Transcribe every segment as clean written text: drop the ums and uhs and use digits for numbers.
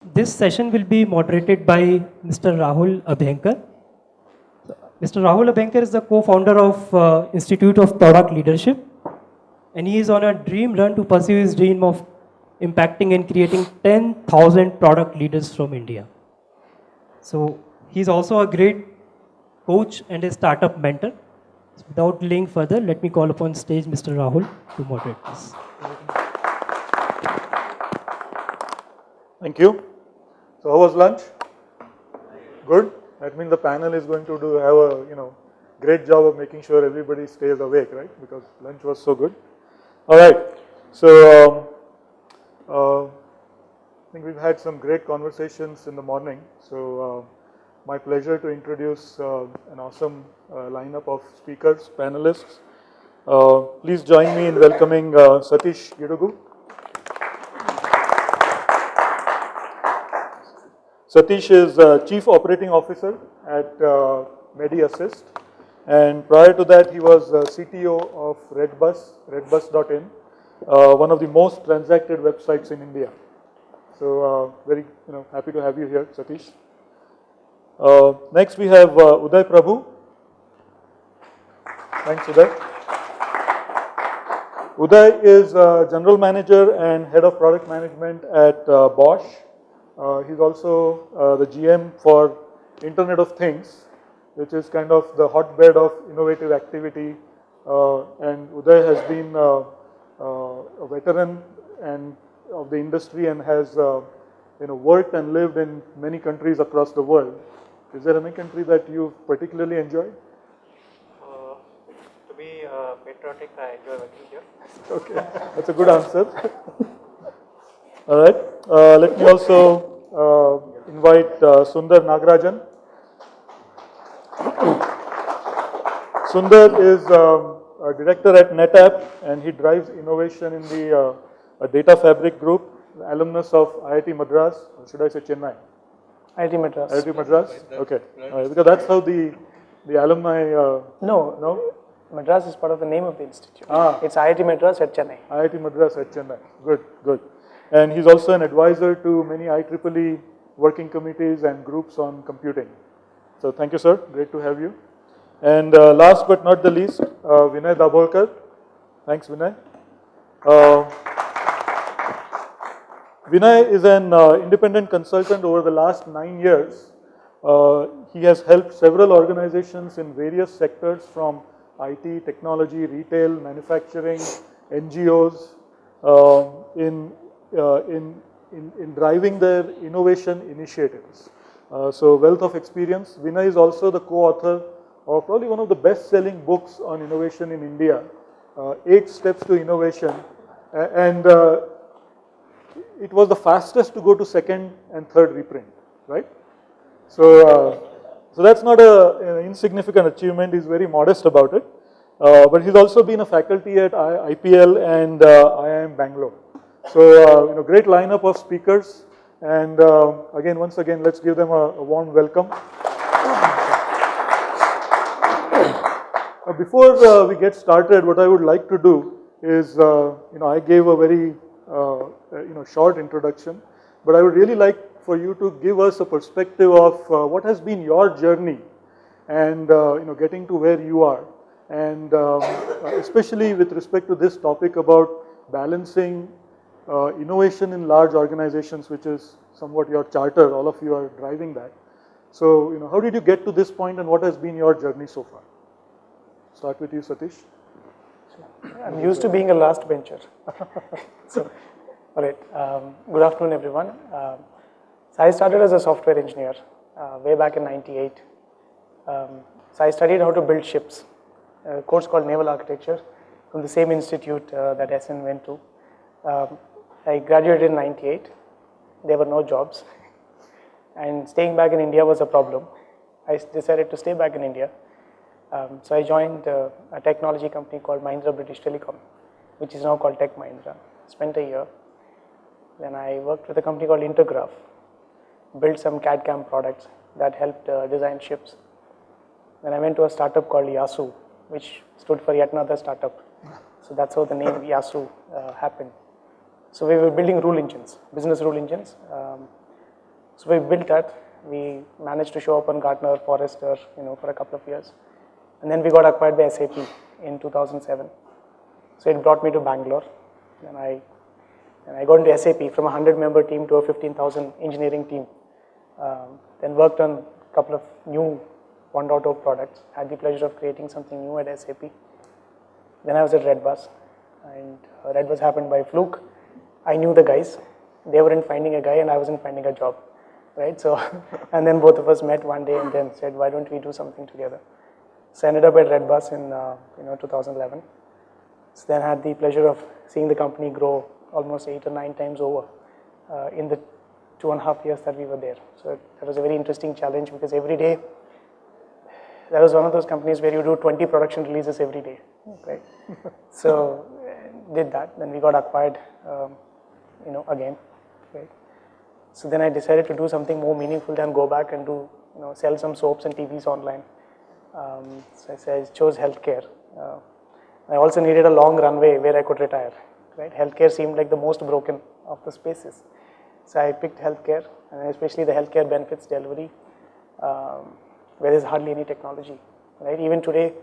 This session will be moderated by Mr. Rahul Abhenkar. Mr. Rahul Abhenkar is the co-founder of Institute of Product Leadership, and he is on a dream run to pursue his dream of impacting and creating 10,000 product leaders from India. So he's also a great coach and a startup mentor. So without delaying further, let me call upon stage Mr. Rahul to moderate this. Thank you. So how was lunch? Good. That means the panel is going to have a great job of making sure everybody stays awake, right? Because lunch was so good. All right. So I think we've had some great conversations in the morning. So my pleasure to introduce an awesome lineup of speakers, panelists. Please join me in welcoming Satish Gidugu. Satish is Chief Operating Officer at MediAssist, and prior to that he was CTO of redbus.in, one of the most transacted websites in India. So very happy to have you here, Satish. Next we have Uday Prabhu. Thanks, Uday. Uday is General Manager and Head of Product Management at Bosch. He's also the GM for Internet of Things, which is kind of the hotbed of innovative activity. And Uday has been a veteran of the industry and has worked and lived in many countries across the world. Is there any country that you particularly enjoyed? To be patriotic, I enjoy working here. Okay, that's a good answer. All right. Let me also invite Sundar Nagarajan. Sundar is a director at NetApp, and he drives innovation in the Data Fabric group, alumnus of IIT Madras, or should I say Chennai? IIT Madras. IIT Madras? Okay. Because that's how the alumni... No. Madras is part of the name of the institute. It's IIT Madras at Chennai. IIT Madras at Chennai. Good. And he's also an advisor to many IEEE working committees and groups on computing. So thank you, sir. Great to have you. And last but not the least, Vinay Dabolkar. Thanks, Vinay. Vinay is an independent consultant over the last 9 years. He has helped several organizations in various sectors from IT, technology, retail, manufacturing, NGOs, in driving their innovation initiatives. So wealth of experience. Vinay is also the co-author of probably one of the best-selling books on innovation in India, 8 Steps to Innovation, and it was the fastest to go to second and third reprint, right? So that's not an insignificant achievement. He's very modest about it. But he's also been a faculty at IPL and IIM Bangalore. So great lineup of speakers, and once again, let's give them a warm welcome. Before we get started, what I would like to do is, I gave a very short introduction, but I would really like for you to give us a perspective of what has been your journey, and getting to where you are, and especially with respect to this topic about balancing innovation in large organizations, which is somewhat your charter. All of you are driving that. So, how did you get to this point, and what has been your journey so far? Start with you, Satish. I'm used to being a last bencher. So, all right. Good afternoon, everyone. So I started as a software engineer way back in '98. So I studied how to build ships, a course called Naval Architecture from the same institute that SN went to. I graduated in '98. There were no jobs, and staying back in India was a problem. I decided to stay back in India. So I joined a technology company called Mahindra British Telecom, which is now called Tech Mahindra. Spent a year. Then I worked with a company called Intergraph, built some CAD/CAM products that helped design ships. Then I went to a startup called Yasu, which stood for yet another startup. So that's how the name Yasu happened. So we were building rule engines, business rule engines. So we built that. We managed to show up on Gartner, Forrester, for a couple of years. And then we got acquired by SAP in 2007. So it brought me to Bangalore. And I got into SAP from a 100-member team to a 15,000 engineering team. Then worked on a couple of new 1.0 products. Had the pleasure of creating something new at SAP. Then I was at Redbus. And Redbus happened by fluke. I knew the guys. They weren't finding a guy and I wasn't finding a job. Right? So, and then both of us met one day and then said, why don't we do something together? So I ended up at Redbus in 2011. So then I had the pleasure of seeing the company grow almost 8 or 9 times over in the 2.5 years that we were there. So that was a very interesting challenge because every day, that was one of those companies where you do 20 production releases every day, right? So did that. Then we got acquired, again, right? So then I decided to do something more meaningful than go back and do, sell some soaps and TVs online. So I chose healthcare. I also needed a long runway where I could retire, right? Healthcare seemed like the most broken of the spaces. So I picked healthcare, and especially the healthcare benefits delivery, where there's hardly any technology, right? Even today,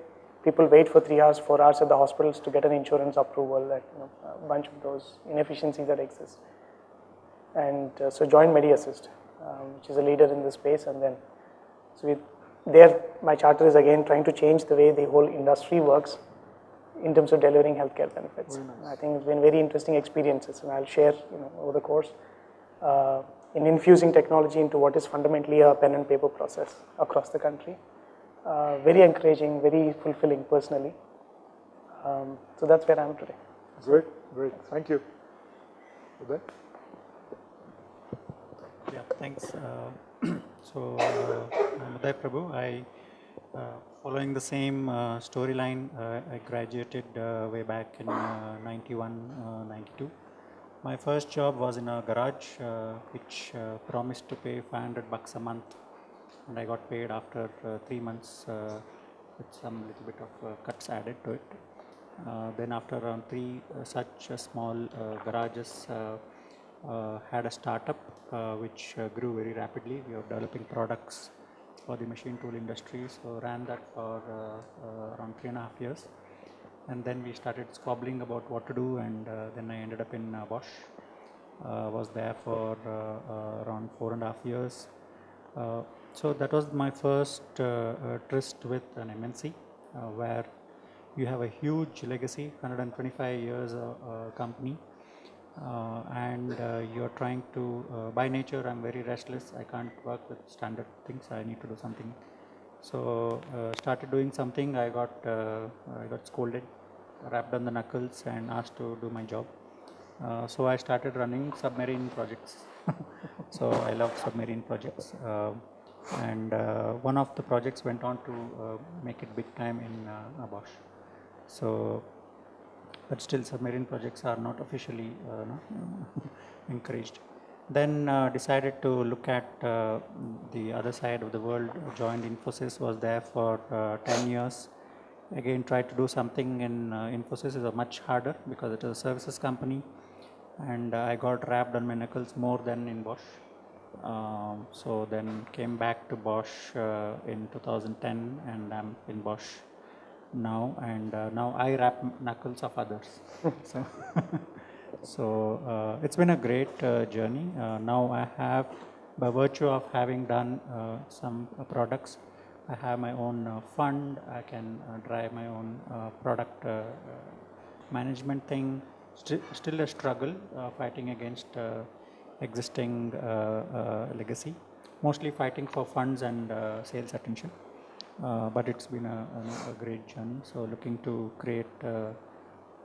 people wait for 3 hours, 4 hours at the hospitals to get an insurance approval, a bunch of those inefficiencies that exist. And so joined MediAssist, which is a leader in this space, and then, there my charter is again trying to change the way the whole industry works in terms of delivering healthcare benefits. Nice. I think it's been very interesting experiences, and I'll share, over the course, in infusing technology into what is fundamentally a pen and paper process across the country. Very encouraging, very fulfilling personally. So that's where I am today. Great. Thank you. Uday? Yeah, thanks. So, I'm Uday Prabhu. Following the same storyline, I graduated way back in 91, 92. My first job was in a garage which promised to pay $500 a month, and I got paid after 3 months with some little bit of cuts added to it. Then after around 3 such small garages, had a startup which grew very rapidly. We were developing products for the machine tool industry, so ran that for around 3.5 years. And then we started squabbling about what to do, and then I ended up in Bosch. Was there for around 4.5 years. So that was my first tryst with an MNC, where you have a huge legacy, 125 years company, and you're trying to, by nature I'm very restless, I can't work with standard things, I need to do something. So started doing something, I got scolded, rapped on the knuckles and asked to do my job. So I started running submarine projects. So I love submarine projects. And one of the projects went on to make it big time in Bosch. So, but still submarine projects are not officially encouraged. Then decided to look at the other side of the world, joined Infosys, was there for 10 years. Again, tried to do something in Infosys, is much harder because it is a services company, and I got rapped on my knuckles more than in Bosch. So then came back to Bosch in 2010, and I'm in Bosch now, and now I rap knuckles of others. So it's been a great journey. Now I have, by virtue of having done some products, I have my own fund, I can drive my own product management thing. Still a struggle fighting against existing legacy, mostly fighting for funds and sales attention. But it's been a great journey. So looking to create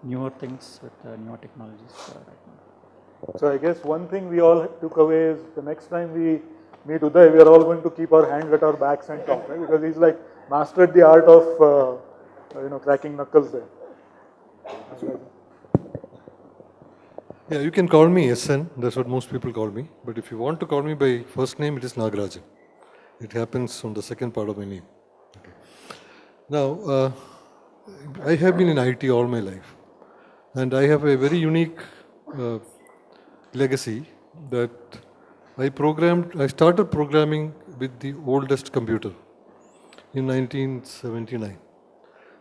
newer things with newer technologies right now. So I guess one thing we all took away is the next time we meet Uday, we are all going to keep our hands at our backs and talk, right? Because he's like mastered the art of cracking knuckles there. Yeah, you can call me SN, that's what most people call me. But if you want to call me by first name, it is Nagarajan. It happens on the second part of my name. Okay. Now, I have been in IT all my life. And I have a very unique legacy that I started programming with the oldest computer in 1979.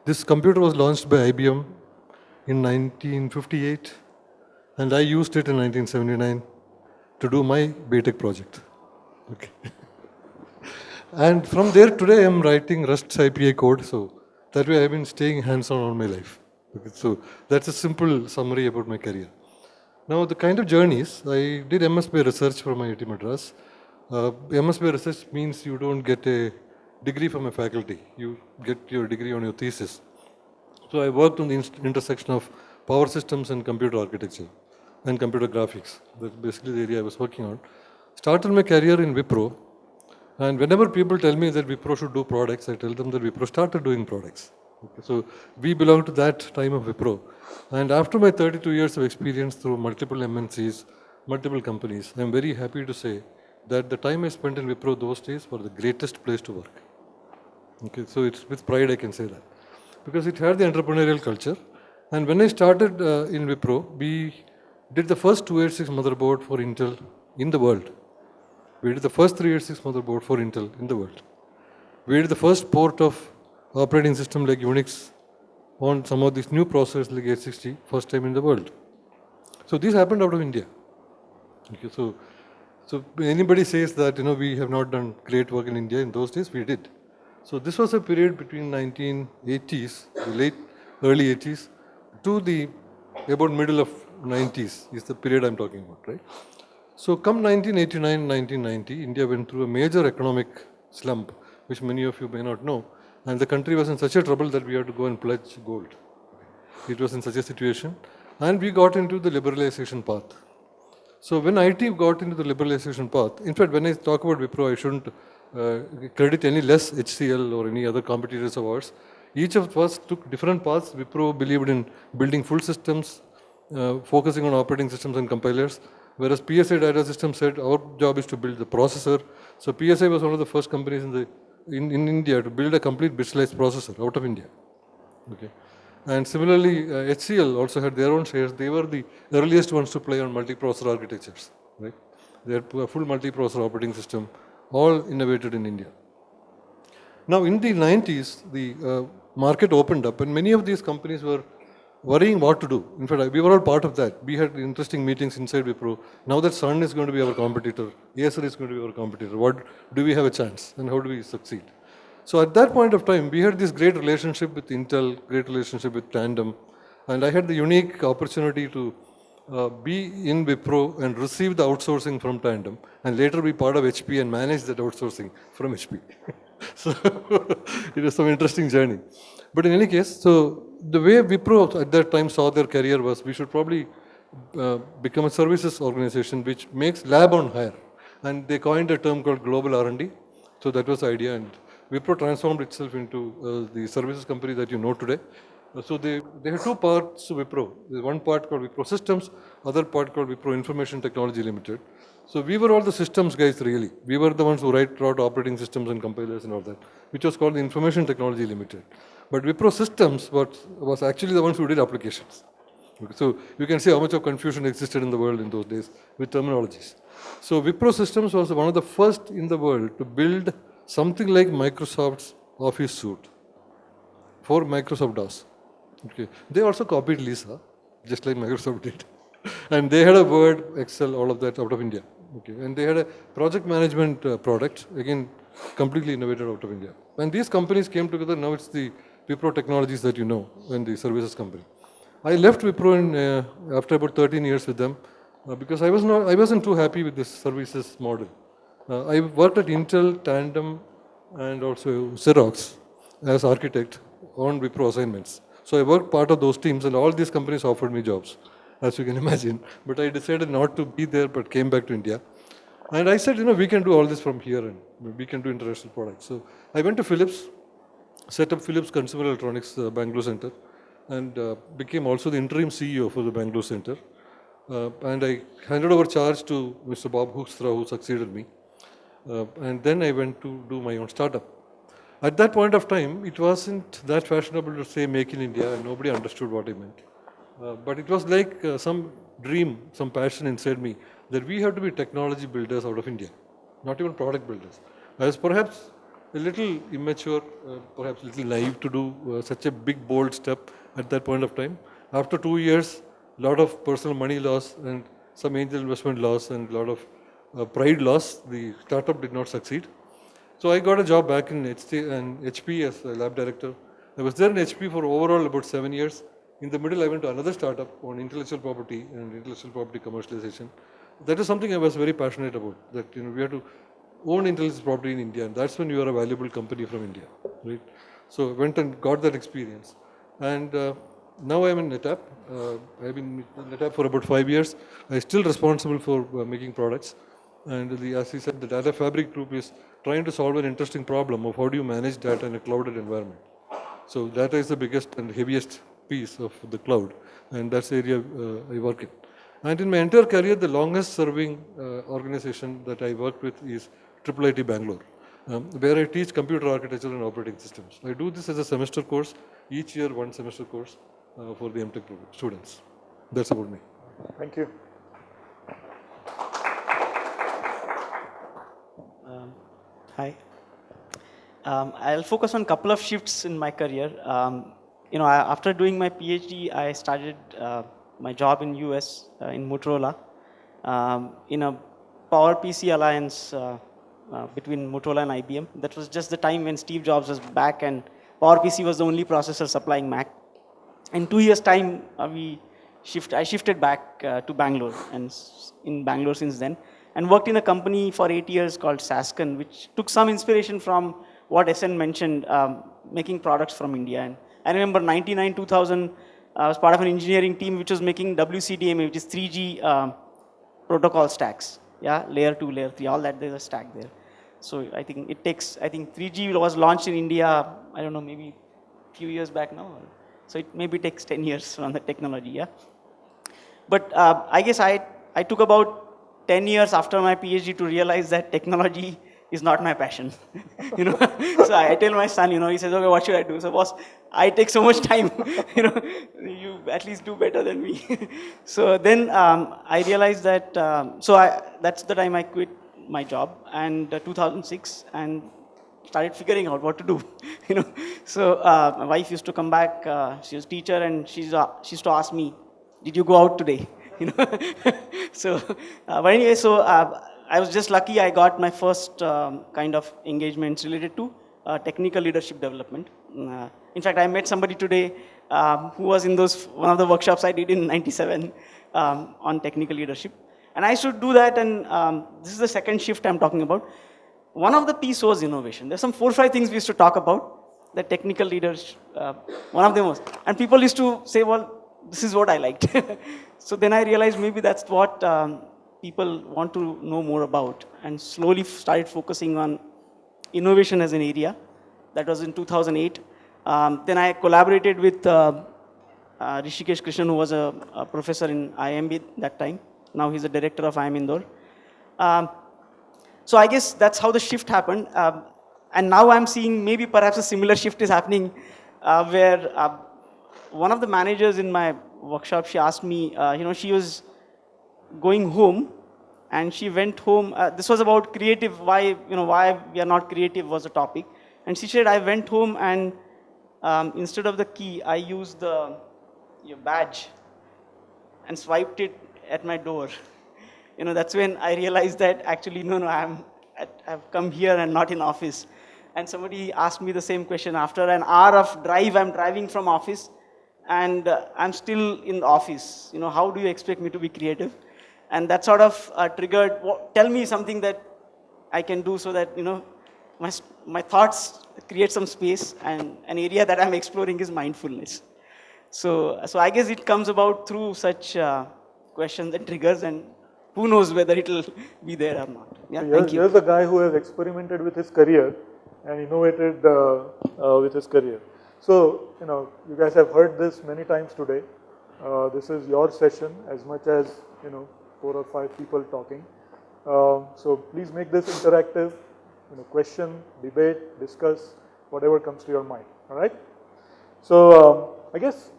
This computer was launched by IBM in 1958, and I used it in 1979 to do my BTech project. Okay. And from there today I'm writing Rust IPA code, so that way I've been staying hands-on all my life. Okay. So that's a simple summary about my career. Now the kind of journeys, I did MSB research from IIT Madras. MSB research means you don't get a degree from a faculty, you get your degree on your thesis. So I worked on the intersection of power systems and computer architecture and computer graphics. That's basically the area I was working on. Started my career in Wipro, and whenever people tell me that Wipro should do products, I tell them that Wipro started doing products. Okay, so we belong to that time of Wipro. And after my 32 years of experience through multiple MNCs, multiple companies, I'm very happy to say that the time I spent in Wipro those days were the greatest place to work. Okay, so it's with pride I can say that. Because it had the entrepreneurial culture. And when I started in Wipro, we did the first 286 motherboard for Intel in the world. We did the first 386 motherboard for Intel in the world. We did the first port of operating system like Unix on some of these new processors like 860, first time in the world. So this happened out of India. Okay, so anybody says that we have not done great work in India in those days, we did. So this was a period between 1980s, the early 80s, to the about middle of 90s is the period I'm talking about, right? So come 1989, 1990, India went through a major economic slump, which many of you may not know, and the country was in such a trouble that we had to go and pledge gold. It was in such a situation, and we got into the liberalization path. So when IT got into the liberalization path, in fact, when I talk about Wipro, I shouldn't credit any less HCL or any other competitors of ours. Each of us took different paths. Wipro believed in building full systems, focusing on operating systems and compilers, whereas PSA Data Systems said our job is to build the processor. So PSA was one of the first companies in India to build a complete bitalized processor out of India. Okay. And similarly, HCL also had their own shares. They were the earliest ones to play on multiprocessor architectures. Right? They had a full multiprocessor operating system, all innovated in India. Now in the 90s, the market opened up and many of these companies were worrying what to do. In fact, we were all part of that. We had interesting meetings inside Wipro. Now that Sun is going to be our competitor, Acer is going to be our competitor, what do we have a chance and how do we succeed? So at that point of time, we had this great relationship with Intel, great relationship with Tandem, and I had the unique opportunity to be in Wipro and receive the outsourcing from Tandem, and later be part of HP and manage that outsourcing from HP. So it was some interesting journey. But in any case, so the way Wipro at that time saw their career was we should probably become a services organization which makes lab on hire. And they coined a term called global R&D. So that was the idea. And Wipro transformed itself into the services company that you know today. So they had two parts to Wipro. There's one part called Wipro Systems, other part called Wipro Information Technology Limited. So we were all the systems guys really. We were the ones who wrote operating systems and compilers and all that, which was called the Information Technology Limited. But Wipro Systems was actually the ones who did applications. So you can see how much of confusion existed in the world in those days with terminologies. So Wipro Systems was one of the first in the world to build something like Microsoft's Office suite for Microsoft DOS. Okay. They also copied Lisa, just like Microsoft did. And they had a Word, Excel, all of that out of India. Okay. And they had a project management product, again, completely innovated out of India. And these companies came together, now it's the Wipro Technologies that you know, and the services company. I left Wipro after about 13 years with them because I wasn't too happy with this services model. I worked at Intel, Tandem, and also Xerox as architect on Wipro assignments. So I worked part of those teams and all these companies offered me jobs, as you can imagine. But I decided not to be there but came back to India. And I said, we can do all this from here and we can do international products. So I went to Philips, set up Philips Consumer Electronics Bangalore Center, and became also the interim CEO for the Bangalore Center. And I handed over charge to Mr. Bob Hoekstra, who succeeded me. And then I went to do my own startup. At that point of time, it wasn't that fashionable to say make in India, and nobody understood what I meant. But it was like some dream, some passion inside me that we have to be technology builders out of India, not even product builders. I was perhaps a little immature, perhaps a little naive to do such a big, bold step at that point of time. After 2 years, a lot of personal money loss and some angel investment loss and a lot of pride loss, the startup did not succeed. So I got a job back in HP as a lab director. I was there in HP for overall about 7 years. In the middle, I went to another startup on intellectual property and intellectual property commercialization. That is something I was very passionate about, that we have to own intellectual property in India, and that's when you are a valuable company from India, right? So I went and got that experience. And now I'm in NetApp. I've been in NetApp for about 5 years. I'm still responsible for making products. And as he said, the Data Fabric group is trying to solve an interesting problem of how do you manage data in a clouded environment. So data is the biggest and heaviest piece of the cloud, and that's the area I work in. And in my entire career, the longest serving organization that I worked with is IIIT Bangalore, where I teach computer architecture and operating systems. I do this as a semester course, each year one semester course for the MTech students. That's about me. Thank you. Hi. I'll focus on a couple of shifts in my career. After doing my PhD, I started my job in US in Motorola in a PowerPC alliance between Motorola and IBM. That was just the time when Steve Jobs was back and PowerPC was the only processor supplying Mac. In 2 years' time, I shifted back to Bangalore, and in Bangalore since then, and worked in a company for 8 years called Sasken, which took some inspiration from what SN mentioned, making products from India. And I remember 99, 2000, I was part of an engineering team which was making WCDMA, which is 3G protocol stacks. Yeah, layer 2, layer 3, all that, there's a stack there. So I think 3G was launched in India, I don't know, maybe a few years back now. So it maybe takes 10 years on the technology, yeah. But I guess I took about 10 years after my PhD to realize that technology is not my passion. So I tell my son, he says, okay, what should I do? So boss, I take so much time, you at least do better than me. So then I realized that, that's the time I quit my job, and 2006, and started figuring out what to do. So my wife used to come back, she was a teacher, and she used to ask me, did you go out today? So, but anyway, so I was just lucky I got my first kind of engagements related to technical leadership development. In fact, I met somebody today who was in one of the workshops I did in '97 on technical leadership. And I should do that, and this is the second shift I'm talking about. One of the piece was innovation. There's some 4 or 5 things we used to talk about, the technical leaders, one of them was. And people used to say, well, this is what I liked. So then I realized maybe that's what people want to know more about, and slowly started focusing on innovation as an area. That was in 2008. Then I collaborated with Rishikesh Krishnan, who was a professor in IMB that time. Now he's a director of IIM Indore. So I guess that's how the shift happened. And now I'm seeing maybe perhaps a similar shift is happening where one of the managers in my workshop, she asked me, she was going home, and she went home. This was about creative, why we are not creative was a topic. And she said, I went home and instead of the key, I used your badge and swiped it at my door. That's when I realized that actually, no, I've come here and not in office. And somebody asked me the same question. After an hour of drive, I'm driving from office, and I'm still in the office. How do you expect me to be creative? And that sort of triggered, tell me something that I can do so that, my thoughts create some space, and an area that I'm exploring is mindfulness. So I guess it comes about through such questions and triggers, and who knows whether it will be there or not. Yeah, thank you. Here's a guy who has experimented with his career and innovated with his career. So, you guys have heard this many times today. This is your session as much as, 4 or 5 people talking. So please make this interactive, question, debate, discuss, whatever comes to your mind, all right? So I guess,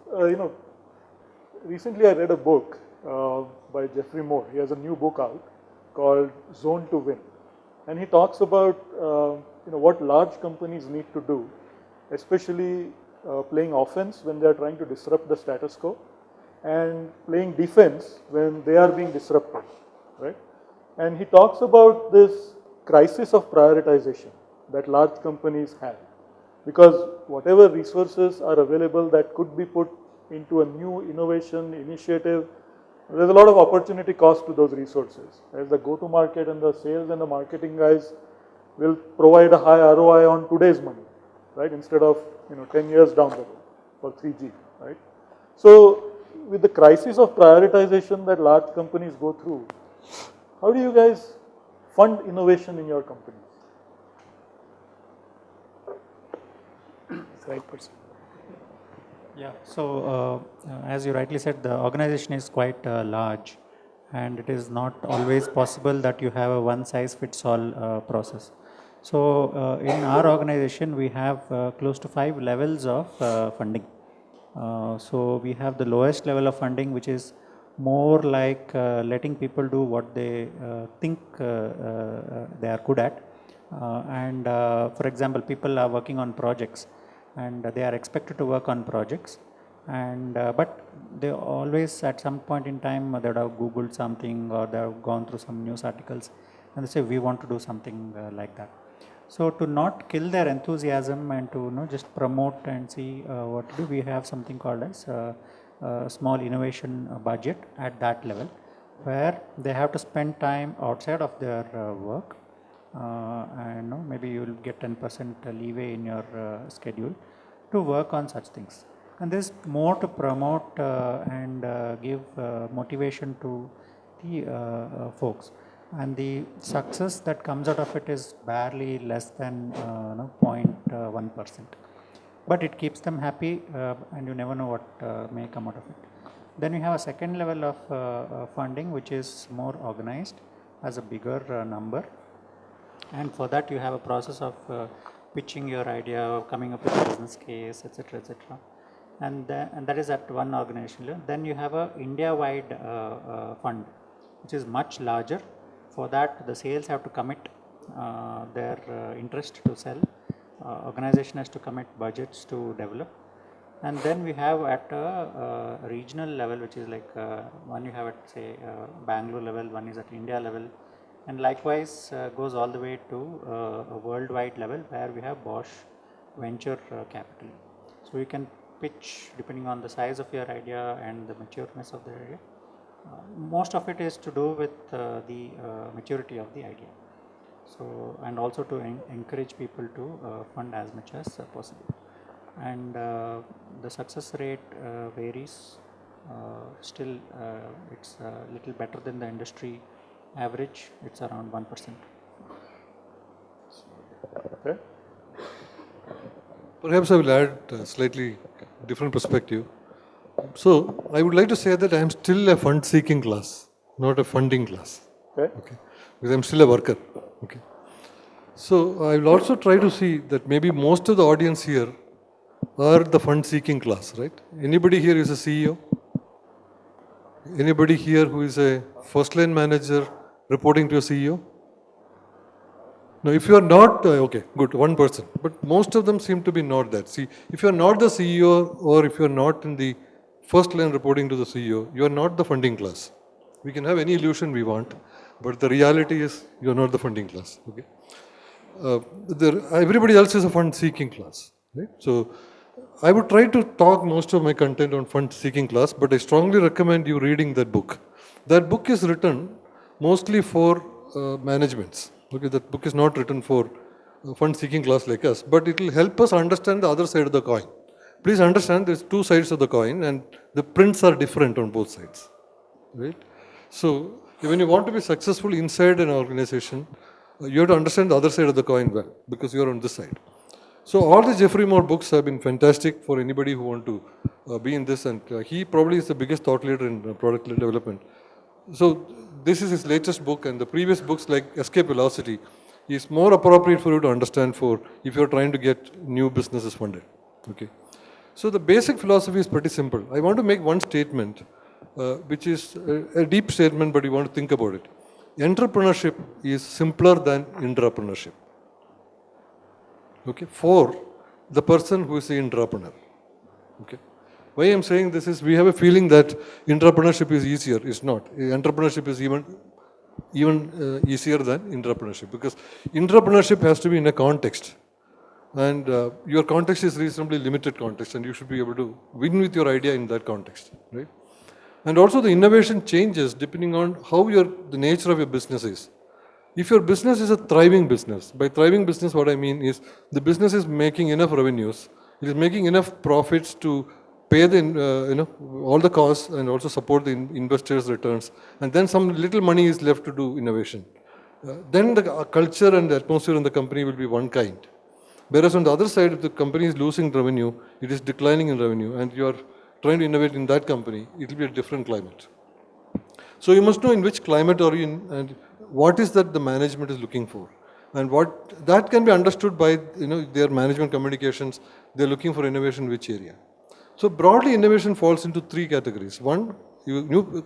recently I read a book by Jeffrey Moore. He has a new book out called Zone to Win. And he talks about what large companies need to do, especially playing offense when they are trying to disrupt the status quo, and playing defense when they are being disrupted, right? And he talks about this crisis of prioritization that large companies have, because whatever resources are available that could be put into a new innovation initiative, there's a lot of opportunity cost to those resources. As the go-to-market and the sales and the marketing guys will provide a high ROI on today's money, right? Instead of 10 years down the road for 3G, right? So with the crisis of prioritization that large companies go through, how do you guys fund innovation in your companies? That's the right person. Yeah, so as you rightly said, the organization is quite large, and it is not always possible that you have a one-size-fits-all process. So in our organization, we have close to 5 levels of funding. So we have the lowest level of funding, which is more like letting people do what they think they are good at. And for example, people are working on projects, and they are expected to work on projects, and but they always at some point in time they would have googled something, or they have gone through some news articles, and they say we want to do something like that. So to not kill their enthusiasm and to just promote and see what to do, we have something called as small innovation budget at that level, where they have to spend time outside of their work. And maybe you will get 10% leeway in your schedule to work on such things. And this is more to promote and give motivation to the folks. And the success that comes out of it is barely less than 0.1%. But it keeps them happy, and you never know what may come out of it. Then we have a second level of funding, which is more organized, has a bigger number. And for that, you have a process of pitching your idea, coming up with a business case, etc., etc. And that is at one organization level. Then you have a India-wide fund, which is much larger. For that, the sales have to commit their interest to sell. Organization has to commit budgets to develop. And then we have at a regional level, which is like one you have at say Bangalore level, one is at India level. And likewise goes all the way to a worldwide level, where we have Bosch venture capital. So you can pitch depending on the size of your idea and the matureness of the idea. Most of it is to do with the maturity of the idea. So, and also to encourage people to fund as much as possible. And the success rate varies. Still, it's a little better than the industry average. It's around 1%. Okay. Perhaps I will add a slightly different perspective. So I would like to say that I am still a fund-seeking class, not a funding class. Okay. Okay. Because I am still a worker. Okay. So I will also try to see that maybe most of the audience here are the fund-seeking class, right? Anybody here is a CEO? Anybody here who is a first-line manager reporting to a CEO? No, if you are not, okay, good, one person. But most of them seem to be not that. See, if you are not the CEO, or if you are not in the first line reporting to the CEO, you are not the funding class. We can have any illusion we want, but the reality is you are not the funding class. Okay. Everybody else is a fund-seeking class, right? So I would try to talk most of my content on fund-seeking class, but I strongly recommend you reading that book. That book is written mostly for managements. Okay, that book is not written for fund-seeking class like us, but it will help us understand the other side of the coin. Please understand there's two sides of the coin, and the prints are different on both sides, right? So when you want to be successful inside an organization, you have to understand the other side of the coin well, because you are on this side. So all the Jeffrey Moore books have been fantastic for anybody who want to be in this, and he probably is the biggest thought leader in product development. So this is his latest book, and the previous books like Escape Velocity is more appropriate for you to understand for if you are trying to get new businesses funded. Okay. So the basic philosophy is pretty simple. I want to make one statement. which is a deep statement, but you want to think about it. Entrepreneurship is simpler than intrapreneurship. Okay, for the person who is the entrepreneur. Okay, why I'm saying this is we have a feeling that entrepreneurship is easier. It's not. Entrepreneurship is even easier than intrapreneurship, because intrapreneurship has to be in a context, and your context is reasonably limited context, and you should be able to win with your idea in that context, right? And also the innovation changes depending on how the nature of your business is. If your business is a thriving business, by thriving business what I mean is the business is making enough revenues, it is making enough profits to pay the all the costs and also support the investors' returns, and then some little money is left to do innovation. Then the culture and the atmosphere in the company will be one kind. Whereas on the other side, if the company is losing revenue, it is declining in revenue, and you are trying to innovate in that company, it will be a different climate. So you must know in which climate are you in, and what is that the management is looking for, and what that can be understood by their management communications. They are looking for innovation in which area. So broadly, innovation falls into three categories. One,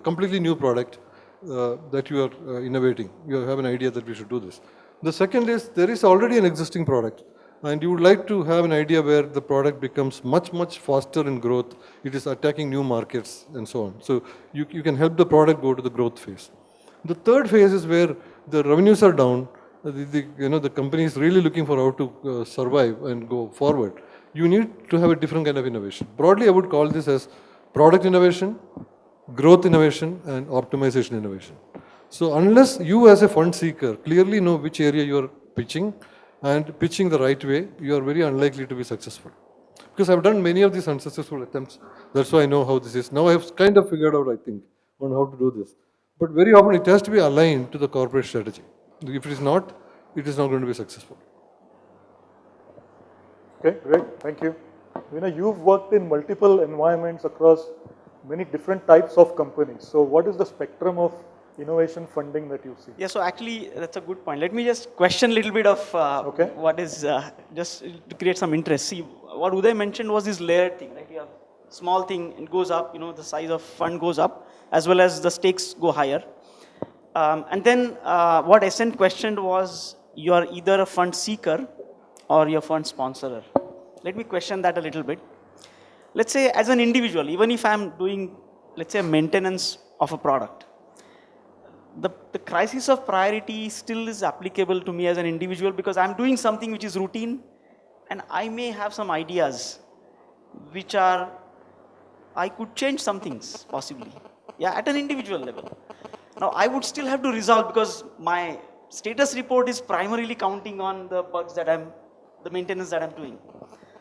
completely new product that you are innovating. You have an idea that we should do this. The second is there is already an existing product, and you would like to have an idea where the product becomes much, much faster in growth. It is attacking new markets and so on. So you can help the product go to the growth phase. The third phase is where the revenues are down. The company is really looking for how to survive and go forward. You need to have a different kind of innovation. Broadly, I would call this as product innovation, growth innovation, and optimization innovation. So unless you as a fund seeker clearly know which area you are pitching and pitching the right way, you are very unlikely to be successful. Because I've done many of these unsuccessful attempts. That's why I know how this is. Now I have kind of figured out, I think, on how to do this. But very often it has to be aligned to the corporate strategy. If it is not going to be successful. Okay, great. Thank you. You've worked in multiple environments across many different types of companies. So what is the spectrum of innovation funding that you see? Yeah, so actually that's a good point. Let me just question a little bit of what is, just to create some interest. See, what Uday mentioned was this layered thing, right? You have small thing, it goes up, the size of fund goes up, as well as the stakes go higher. And then what SN questioned was, you are either a fund seeker or you're a fund sponsorer. Let me question that a little bit. Let's say as an individual, even if I'm doing, let's say, maintenance of a product, the crisis of priority still is applicable to me as an individual, because I'm doing something which is routine, and I may have some ideas which are, I could change some things possibly, at an individual level. Now I would still have to resolve, because my status report is primarily counting on the bugs that the maintenance that I'm doing.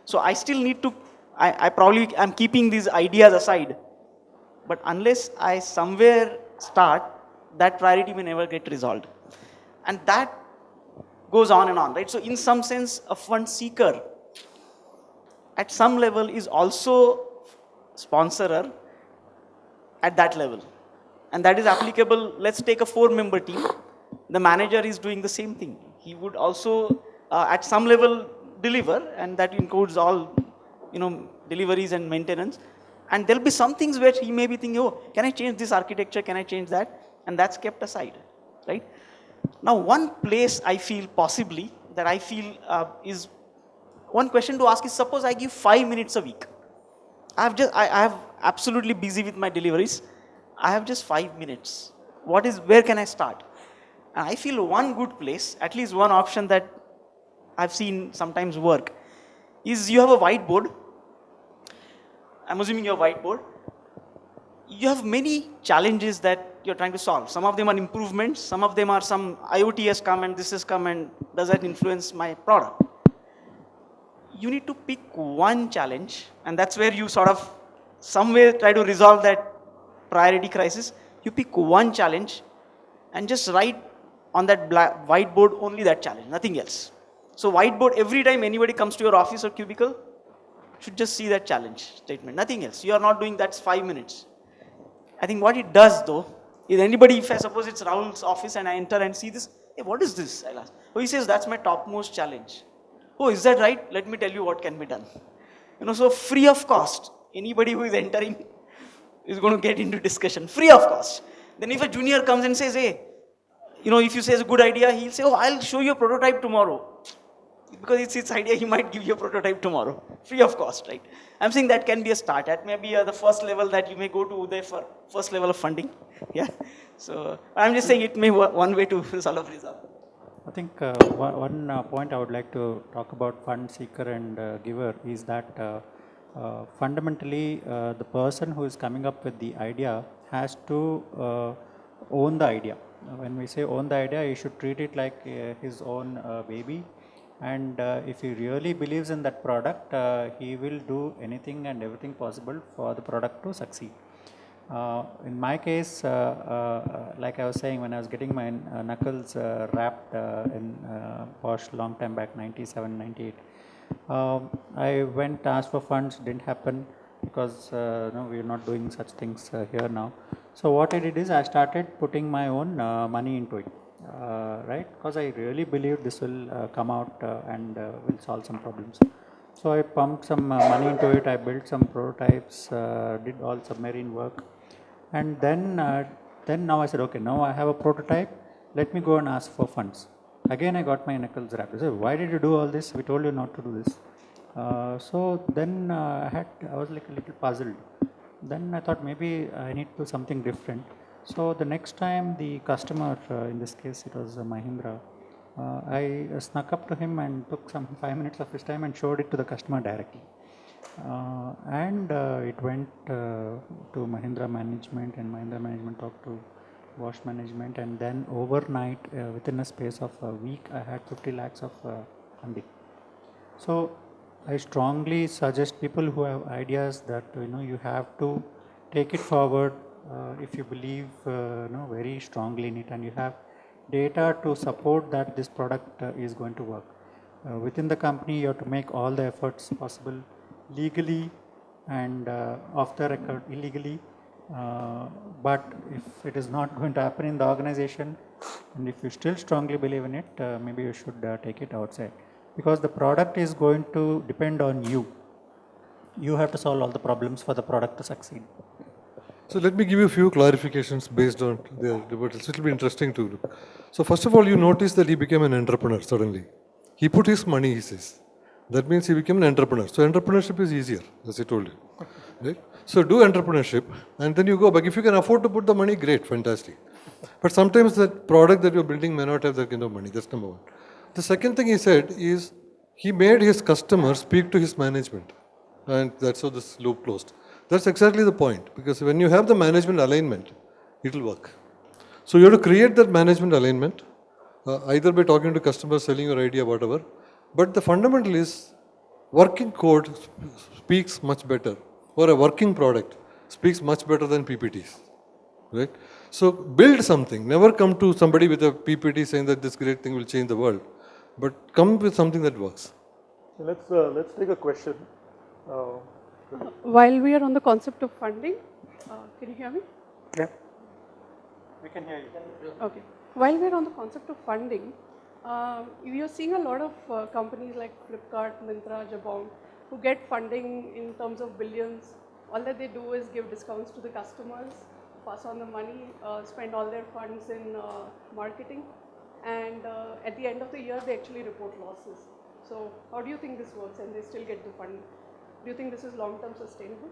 So I still need to, I probably am keeping these ideas aside, but unless I somewhere start, that priority may never get resolved. And that goes on and on, right? So in some sense, a fund seeker at some level is also sponsorer at that level. And that is applicable. Let's take a 4-member team. The manager is doing the same thing. He would also at some level deliver, and that includes all deliveries and maintenance. And there'll be some things where he may be thinking, oh, can I change this architecture? Can I change that? And that's kept aside, right? Now, one place I feel possibly that I feel is one question to ask is, suppose I give 5 minutes a week. I have absolutely busy with my deliveries. I have just 5 minutes. Where can I start? And I feel one good place, at least one option that I've seen sometimes work, is you have a whiteboard. I'm assuming you have a whiteboard. You have many challenges that you're trying to solve. Some of them are improvements. Some of them are some IoT has come and this has come, and does that influence my product? You need to pick one challenge, and that's where you sort of somewhere try to resolve that priority crisis. You pick one challenge and just write on that whiteboard only that challenge, nothing else. So whiteboard, every time anybody comes to your office or cubicle, should just see that challenge statement, nothing else. You are not doing that's 5 minutes. I think what it does though, is anybody, if I suppose it's Rahul's office and I enter and see this, hey, what is this? I'll ask. Oh, he says, that's my topmost challenge. Oh, is that right? Let me tell you what can be done. So free of cost, anybody who is entering is going to get into discussion, free of cost. Then if a junior comes and says, hey, if you say it's a good idea, he'll say, oh, I'll show you a prototype tomorrow. Because it's his idea, he might give you a prototype tomorrow, free of cost, right? I'm saying that can be a start. That may be the first level that you may go to Uday for first level of funding. Yeah. So I'm just saying it may be one way to solve this up. I think one point I would like to talk about fund seeker and giver is that fundamentally the person who is coming up with the idea has to own the idea. When we say own the idea, he should treat it like his own baby. And if he really believes in that product, he will do anything and everything possible for the product to succeed. In my case, like I was saying, when I was getting my knuckles wrapped in Bosch long time back, 97, 98, I went, asked for funds, didn't happen because no, we are not doing such things here now. So what I did is I started putting my own money into it. Right, because I really believe this will come out and will solve some problems. So I pumped some money into it. I built some prototypes, did all submarine work, and then now I said, okay, now I have a prototype. Let me go and ask for funds. Again, I got my knuckles wrapped. I said, why did you do all this? We told you not to do this. So then I was like a little puzzled. Then I thought maybe I need to do something different. So the next time the customer, in this case it was Mahindra, I snuck up to him and took some 5 minutes of his time and showed it to the customer directly. And it went to Mahindra management, and Mahindra management talked to Bosch management, and then overnight, within a space of a week, I had 50 lakhs of funding. So I strongly suggest people who have ideas that you have to take it forward. If you believe very strongly in it and you have data to support that this product is going to work. Within the company, you have to make all the efforts possible legally and off the record illegally. But if it is not going to happen in the organization, and if you still strongly believe in it, maybe you should take it outside. Because the product is going to depend on you. You have to solve all the problems for the product to succeed. So let me give you a few clarifications based on their debates. It will be interesting to look. So first of all, you notice that he became an entrepreneur suddenly. He put his money, he says. That means he became an entrepreneur. So entrepreneurship is easier, as I told you. Right? So do entrepreneurship and then you go back. If you can afford to put the money, great, fantastic. But sometimes that product that you're building may not have that kind of money. That's number one. The second thing he said is he made his customers speak to his management. And that's how this loop closed. That's exactly the point, because when you have the management alignment, it will work. So you have to create that management alignment, either by talking to customers, selling your idea, whatever. But the fundamental is working code speaks much better, or a working product speaks much better than PPTs. Right? So build something. Never come to somebody with a PPT saying that this great thing will change the world, but come with something that works. Let's take a question. While we are on the concept of funding, can you hear me? Yeah. We can hear you. Okay. While we are on the concept of funding, we are seeing a lot of companies like Flipkart, Myntra, Jabong, who get funding in terms of billions. All that they do is give discounts to the customers, pass on the money, spend all their funds in marketing, and at the end of the year, they actually report losses. So how do you think this works, and they still get the funding? Do you think this is long-term sustainable?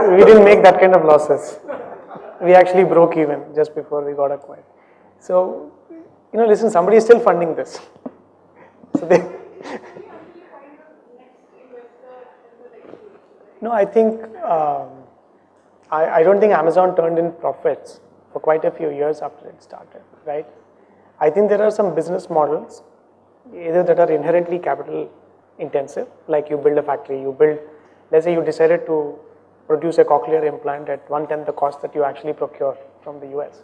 we didn't make that kind of losses. We actually broke even just before we got acquired. So, listen, somebody is still funding this. So no, I think, I don't think Amazon turned in profits for quite a few years after it started, right? I think there are some business models, either that are inherently capital intensive, like you build a factory, let's say you decided to produce a cochlear implant at 1/10 the cost that you actually procure from the US.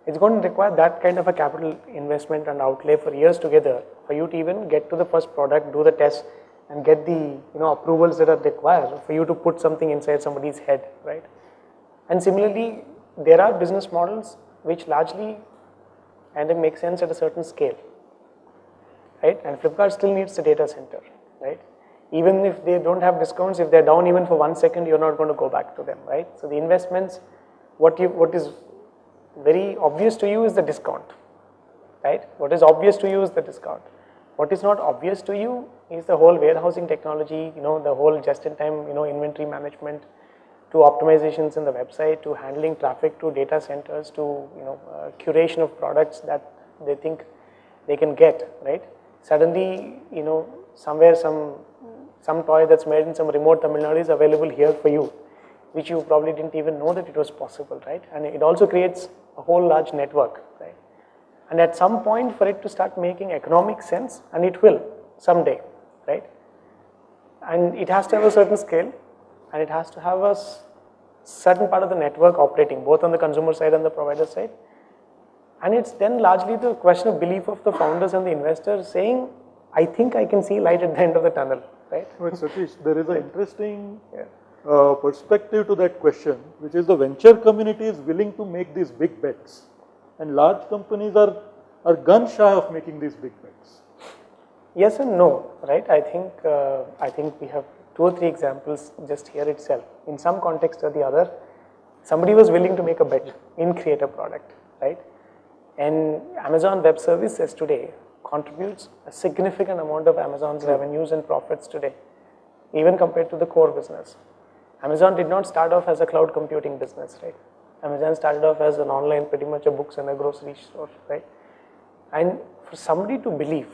It's going to require that kind of a capital investment and outlay for years together for you to even get to the first product, do the test, and get the approvals that are required for you to put something inside somebody's head, right? And similarly, there are business models which largely it makes sense at a certain scale, right? And Flipkart still needs the data center, right? even if they don't have discounts, if they're down even for 1 second, you're not going to go back to them, right? So the investments, what is very obvious to you is the discount, right? What is obvious to you is the discount. What is not obvious to you is the whole warehousing technology, the whole just-in-time, inventory management, to optimizations in the website, to handling traffic to data centers, to curation of products that they think they can get, right? Suddenly, somewhere some toy that's made in some remote Tamil Nadu is available here for you, which you probably didn't even know that it was possible, right? And it also creates a whole large network, right? And at some point for it to start making economic sense, and it will someday, right? And it has to have a certain scale, and it has to have a certain part of the network operating, both on the consumer side and the provider side. And it's then largely the question of belief of the founders and the investors saying, I think I can see light at the end of the tunnel, right? But Satish, there is an interesting perspective to that question, which is the venture community is willing to make these big bets, and large companies are gun shy of making these big bets. Yes and no, right? I think we have 2 or 3 examples just here itself. In some context or the other, somebody was willing to make a bet in create a product, right? And Amazon Web Services today contributes a significant amount of Amazon's revenues and profits today, even compared to the core business. Amazon did not start off as a cloud computing business, right? Amazon started off as an online, pretty much a books and a grocery store, right? And for somebody to believe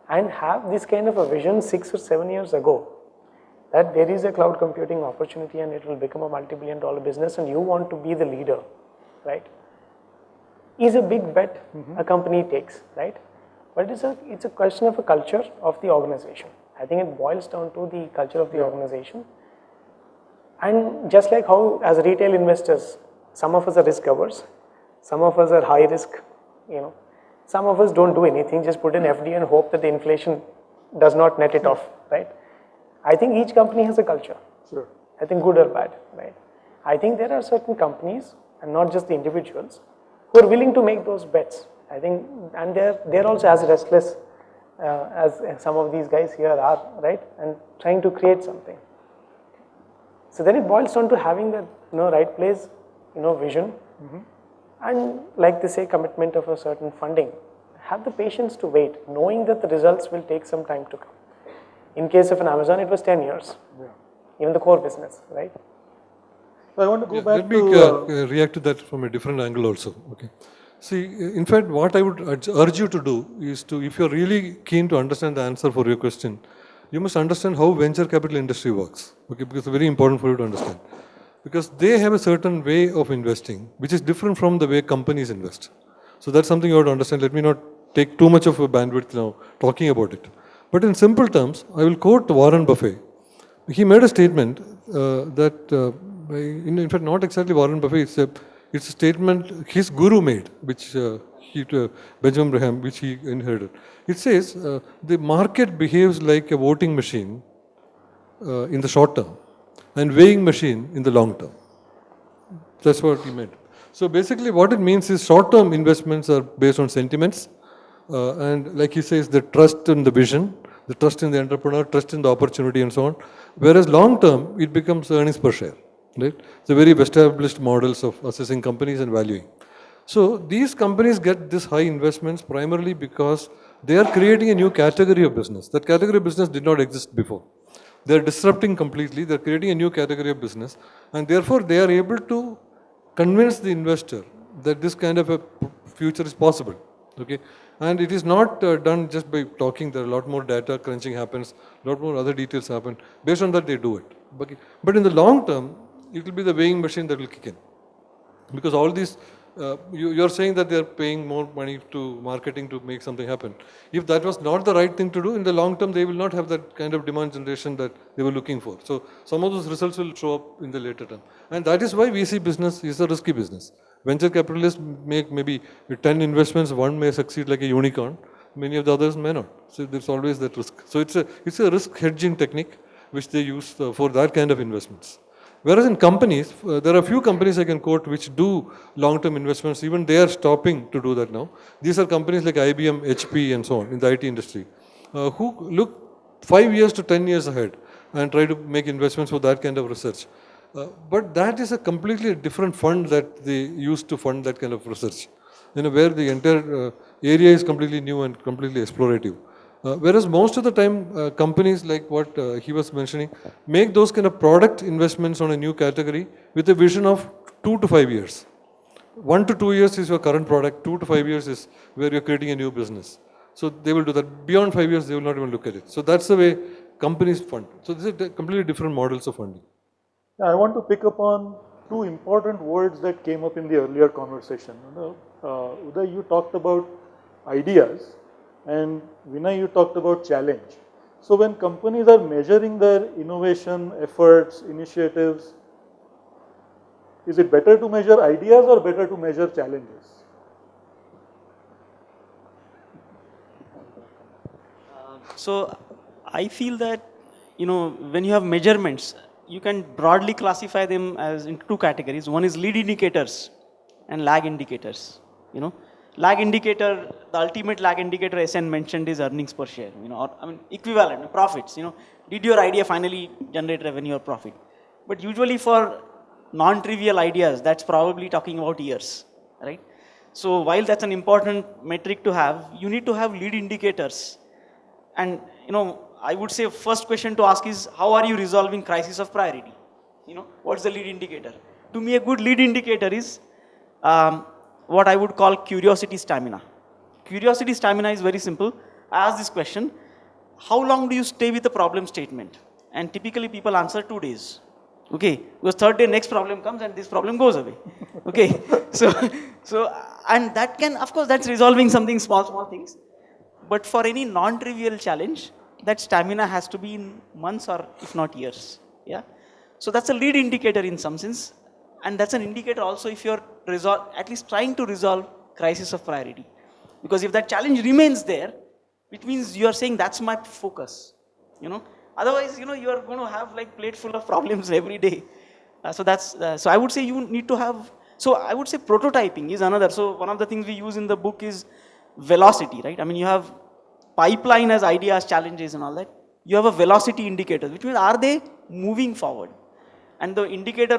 and have this kind of a vision 6 or 7 years ago, that there is a cloud computing opportunity and it will become a multi-billion-dollar business and you want to be the leader, right, is a big bet a company takes, right? But it's a question of a culture of the organization. I think it boils down to the culture of the organization. And just like how as retail investors, some of us are risk averse, some of us are high risk, some of us don't do anything, just put in FD and hope that the inflation does not net it off, right? I think each company has a culture. Sure. I think good or bad, right? I think there are certain companies, and not just the individuals, who are willing to make those bets. I think, and they're also as restless as some of these guys here are, right? And trying to create something. So then it boils down to having that, right place, vision, and like they say, commitment of a certain funding. Have the patience to wait, knowing that the results will take some time to come. In case of an Amazon, it was 10 years. Yeah. Even the core business, right? So I want to go back let me to react to that from a different angle also. Okay. See, in fact, what I would urge you to do is to, if you're really keen to understand the answer for your question, you must understand how venture capital industry works. Okay, because it's very important for you to understand. Because they have a certain way of investing, which is different from the way companies invest. So that's something you have to understand. Let me not take too much of a bandwidth now talking about it. But in simple terms, I will quote Warren Buffett. He made a statement in fact, not exactly Warren Buffett, it's a statement his guru made, which Benjamin Graham, which he inherited. It says, the market behaves like a voting machine in the short term and weighing machine in the long term. That's what he meant. So basically what it means is short-term investments are based on sentiments, and like he says, the trust in the vision, the trust in the entrepreneur, trust in the opportunity and so on. Whereas long-term, it becomes earnings per share. Right? So very established models of assessing companies and valuing. So these companies get this high investments primarily because they are creating a new category of business. That category of business did not exist before. They are disrupting completely, they are creating a new category of business, and therefore they are able to convince the investor that this kind of a future is possible. Okay? And it is not done just by talking. There are a lot more data crunching happens, a lot more other details happen. Based on that they do it. But in the long term, it will be the weighing machine that will kick in. Because all these, you're saying that they're paying more money to marketing to make something happen. If that was not the right thing to do, in the long term, they will not have that kind of demand generation that they were looking for. So some of those results will show up in the later term. And that is why VC business is a risky business. Venture capitalists make maybe 10 investments, one may succeed like a unicorn, many of the others may not. So there's always that risk. So it's a risk hedging technique which they use for that kind of investments. Whereas in companies, there are a few companies I can quote which do long-term investments. Even they are stopping to do that now. These are companies like IBM, HP and so on in the IT industry, who look 5 years to 10 years ahead and try to make investments for that kind of research. But that is a completely different fund that they use to fund that kind of research, where the entire area is completely new and completely explorative. Whereas most of the time, companies like what he was mentioning, make those kind of product investments on a new category with a vision of 2 to 5 years. 1 to 2 years is your current product, 2 to 5 years is where you're creating a new business. So they will do that. Beyond 5 years, they will not even look at it. So that's the way companies fund. So these are completely different models of funding. I want to pick up on two important words that came up in the earlier conversation. Uday, you talked about ideas, and Vinay, you talked about challenge. So when companies are measuring their innovation efforts, initiatives, is it better to measure ideas or better to measure challenges? So I feel that, when you have measurements, you can broadly classify them as into two categories. One is lead indicators and lag indicators. Lag indicator, the ultimate lag indicator SN mentioned is earnings per share, or equivalent, profits. Did your idea finally generate revenue or profit? But usually for non-trivial ideas, that's probably talking about years, right? So while that's an important metric to have, you need to have lead indicators. And, I would say first question to ask is, how are you resolving crisis of priority? What's the lead indicator? To me, a good lead indicator is what I would call curiosity stamina. Curiosity stamina is very simple. I ask this question, how long do you stay with the problem statement? And typically people answer 2 days. Okay, because third day next problem comes and this problem goes away. Okay, so and that can, of course, that's resolving something small things. But for any non-trivial challenge, that stamina has to be in months or if not years. Yeah. So that's a lead indicator in some sense, and that's an indicator also if you're at least trying to resolve crisis of priority. Because if that challenge remains there, which means you are saying that's my focus. Otherwise, you are going to have like plate full of problems every day. So that's so I would say you need to have. So I would say prototyping is another. So one of the things we use in the book is velocity, right? You have pipeline as ideas, challenges and all that. You have a velocity indicator, which means are they moving forward? And the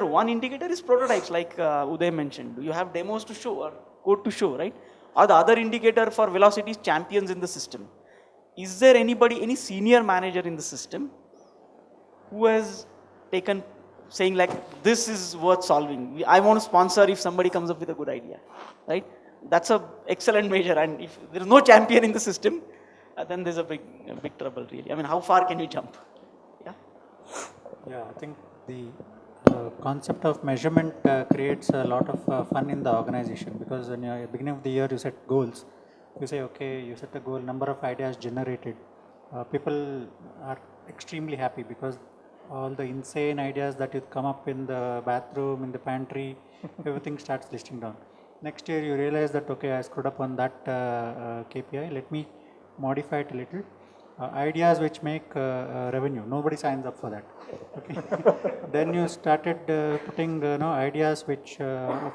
one indicator is prototypes, like Uday mentioned. Do you have demos to show or code to show, right? Or the other indicator for velocity is champions in the system. Is there any senior manager in the system who has taken saying like, this is worth solving. I want to sponsor if somebody comes up with a good idea, right? That's an excellent measure. And if there is no champion in the system, then there's a big trouble really. How far can you jump? Yeah. Yeah, I think the concept of measurement creates a lot of fun in the organization, because when you're at the beginning of the year you set goals. You say, okay, you set a goal, number of ideas generated. People are extremely happy because all the insane ideas that you come up in the bathroom, in the pantry, everything starts listing down. Next year you realize that, okay, I screwed up on that KPI, let me modify it a little. Ideas which make revenue, nobody signs up for that. Okay. Then you started putting ideas which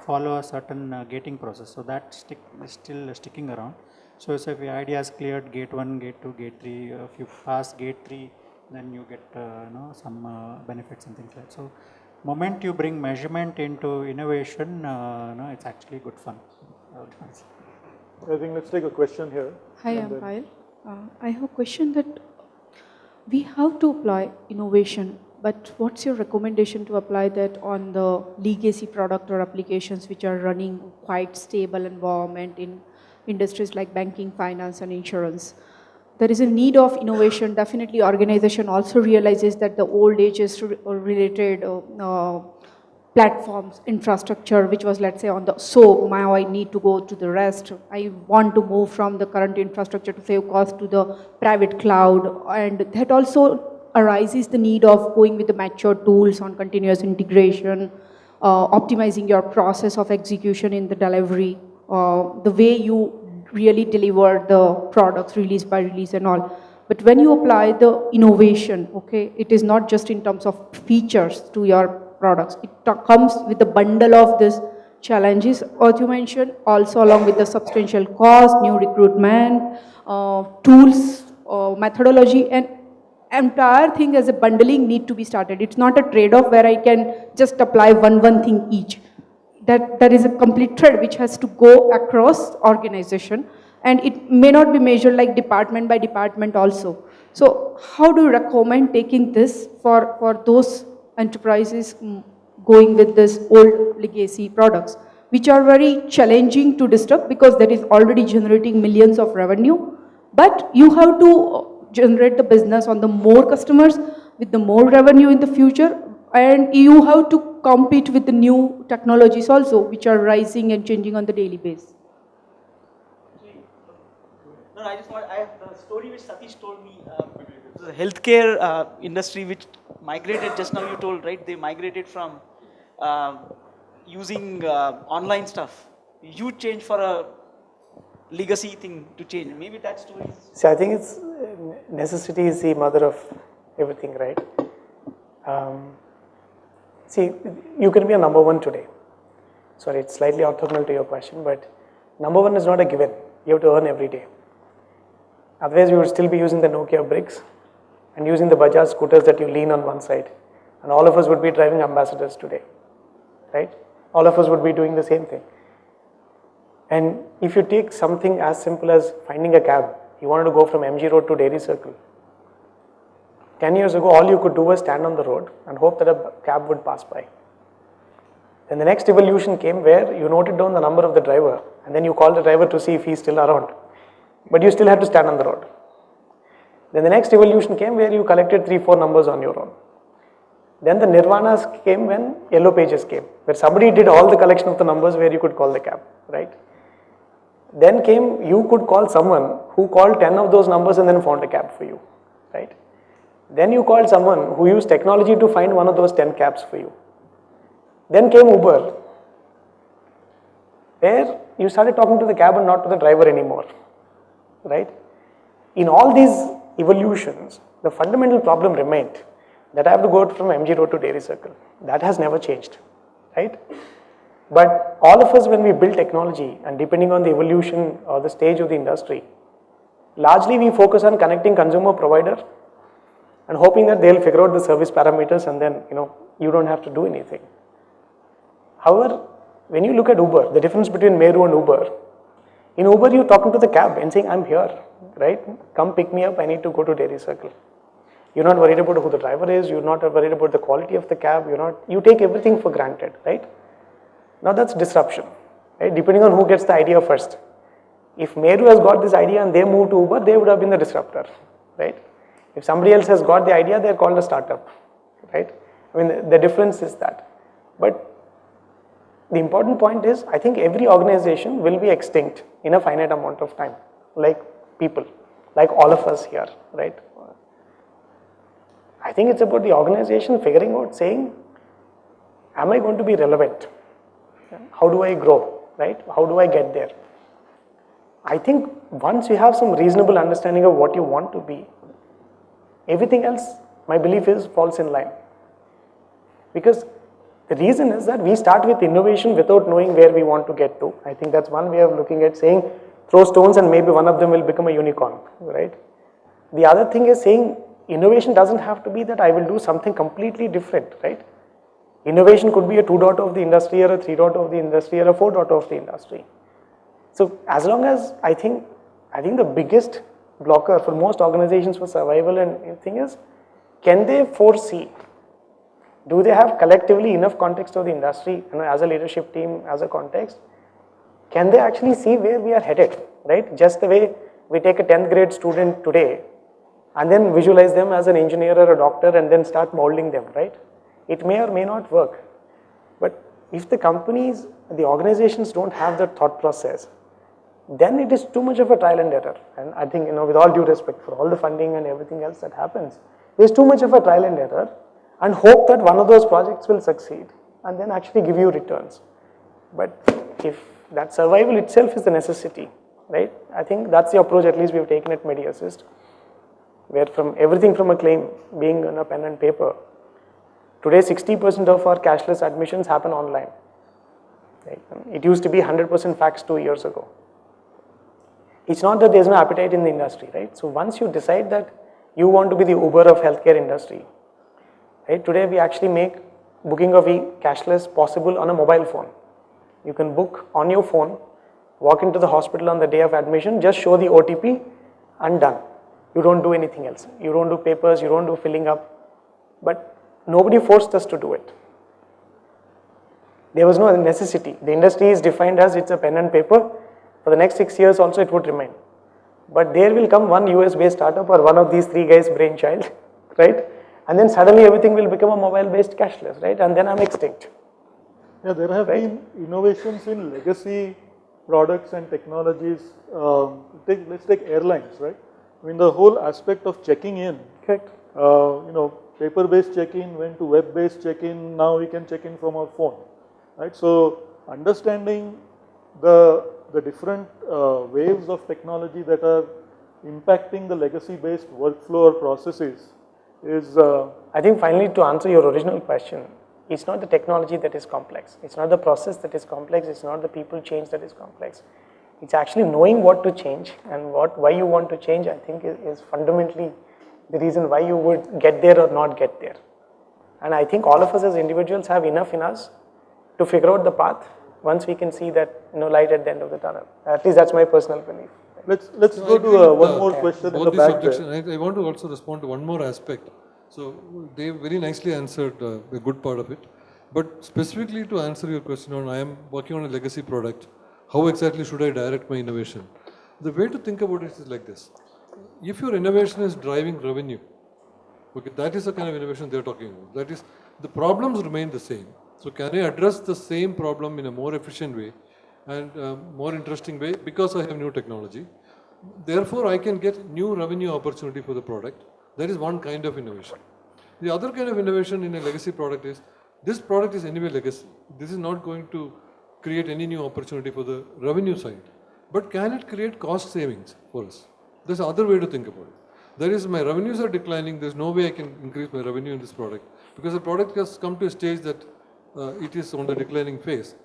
follow a certain gating process. So that is still sticking around. So if your ideas cleared gate 1, gate 2, gate 3, if you pass gate 3, then you get some benefits and things like that. So moment you bring measurement into innovation, it's actually good fun. I think let's take a question here. Hi, I'm Payal. I have a question that we have to apply innovation, but what's your recommendation to apply that on the legacy product or applications which are running quite stable environment in industries like banking, finance and insurance? There is a need of innovation. Definitely organization also realizes that the old ages related platforms, infrastructure, which was, let's say, on the SOAP, now I need to go to the rest. I want to move from the current infrastructure to save cost to the private cloud. And that also arises the need of going with the mature tools on continuous integration, optimizing your process of execution in the delivery, the way you really deliver the products release by release and all. But when you apply the innovation, okay, it is not just in terms of features to your products. It comes with a bundle of these challenges, as you mentioned, also along with the substantial cost, new recruitment, tools, methodology, and entire thing as a bundling need to be started. It's not a trade-off where I can just apply one thing each. That is a complete thread which has to go across organization, and it may not be measured like department by department also. So how do you recommend taking this for those enterprises going with this old legacy products, which are very challenging to disrupt because that is already generating millions of revenue, but you have to generate the business on the more customers with the more revenue in the future, and you have to compete with the new technologies also, which are rising and changing on the daily basis. No, I have the story which Satish told me. The healthcare industry which migrated, just now you told, right? They migrated from using online stuff. Huge change for a legacy thing to change. Maybe that story is... See, I think it's necessity is the mother of everything, right? See, you can be a number one today. Sorry, it's slightly orthogonal to your question, but number one is not a given. You have to earn every day. Otherwise, you would still be using the Nokia bricks and using the Bajaj scooters that you lean on one side. And all of us would be driving ambassadors today, right? All of us would be doing the same thing. And if you take something as simple as finding a cab, you wanted to go from MG Road to Dairy Circle. 10 years ago, all you could do was stand on the road and hope that a cab would pass by. Then the next evolution came where you noted down the number of the driver and then you called the driver to see if he's still around. But you still had to stand on the road. Then the next evolution came where you collected 3-4 numbers on your own. Then the nirvanas came when Yellow Pages came, where somebody did all the collection of the numbers where you could call the cab, right? Then came, you could call someone who called 10 of those numbers and then found a cab for you, right? Then you called someone who used technology to find one of those 10 cabs for you. Then came Uber, where you started talking to the cab and not to the driver anymore, right? In all these evolutions, the fundamental problem remained that I have to go from MG Road to Dairy Circle. That has never changed, right? But all of us, when we build technology, and depending on the evolution or the stage of the industry, largely we focus on connecting consumer provider and hoping that they'll figure out the service parameters and then, you don't have to do anything. However, when you look at Uber, the difference between Meru and Uber, in Uber you're talking to the cab and saying, I'm here, right? Come pick me up, I need to go to Dairy Circle. You're not worried about who the driver is, you're not worried about the quality of the cab, you take everything for granted, right? Now that's disruption, right? Depending on who gets the idea first. If Meru has got this idea and they moved to Uber, they would have been the disruptor, right? If somebody else has got the idea, they're called a startup, right? I mean, the difference is that. But the important point is, I think every organization will be extinct in a finite amount of time, like people, like all of us here, right? I think it's about the organization figuring out, saying, am I going to be relevant? How do I grow, right? How do I get there? I think once you have some reasonable understanding of what you want to be, everything else, my belief is, falls in line. Because the reason is that we start with innovation without knowing where we want to get to. I think that's one way of looking at saying, throw stones and maybe one of them will become a unicorn, right? The other thing is saying, innovation doesn't have to be that I will do something completely different, right? Innovation could be a 2.0 of the industry or a 3.0 of the industry or a 4.0 of the industry. So as long as I think the biggest blocker for most organizations for survival and thing is, can they foresee? Do they have collectively enough context of the industry, as a leadership team, as a context? Can they actually see where we are headed, right? Just the way we take a 10th grade student today and then visualize them as an engineer or a doctor and then start molding them, right? It may or may not work. But if the companies, the organizations don't have that thought process, then it is too much of a trial and error. And I think, with all due respect for all the funding and everything else that happens, there's too much of a trial and error, and hope that one of those projects will succeed and then actually give you returns. But if that survival itself is the necessity, right? I think that's the approach at least we've taken at MediAssist, where from everything from a claim being on a pen and paper, today 60% of our cashless admissions happen online. Right? It used to be 100% fax 2 years ago. It's not that there's no appetite in the industry, right? So once you decide that You want to be the Uber of healthcare industry. Right? Today we actually make booking of cashless possible on a mobile phone. You can book on your phone, walk into the hospital on the day of admission, just show the OTP and done. You don't do anything else. You don't do papers, you don't do filling up. But nobody forced us to do it. There was no necessity. The industry is defined as it's a pen and paper. For the next 6 years also it would remain. But there will come one US-based startup or one of these three guys' brainchild, right? And then suddenly everything will become a mobile-based cashless, right? And then I'm extinct. Yeah, there have been innovations in legacy products and technologies. Let's take airlines, right? I mean, the whole aspect of checking in. Correct. Paper-based check-in went to web-based check-in. Now we can check in from our phone, right? So understanding the different waves of technology that are impacting the legacy-based workflow or processes is. I think finally to answer your original question, it's not the technology that is complex. It's not the process that is complex. It's not the people change that is complex. It's actually knowing what to change and why you want to change, I think is fundamentally the reason why you would get there or not get there. And I think all of us as individuals have enough in us to figure out the path once we can see that light at the end of the tunnel. At least that's my personal belief. Let's go to one more question in the back there. I want to also respond to one more aspect. So they very nicely answered a good part of it. But specifically to answer your question on I am working on a legacy product, how exactly should I direct my innovation? The way to think about it is like this. If your innovation is driving revenue, okay, that is the kind of innovation they're talking about. That is, the problems remain the same. So can I address the same problem in a more efficient way and more interesting way because I have new technology? Therefore, I can get new revenue opportunity for the product. That is one kind of innovation. The other kind of innovation in a legacy product is, this product is anyway legacy. This is not going to create any new opportunity for the revenue side. But can it create cost savings for us? There's another way to think about it. That is, my revenues are declining, there's no way I can increase my revenue in this product because the product has come to a stage that it is on the declining phase.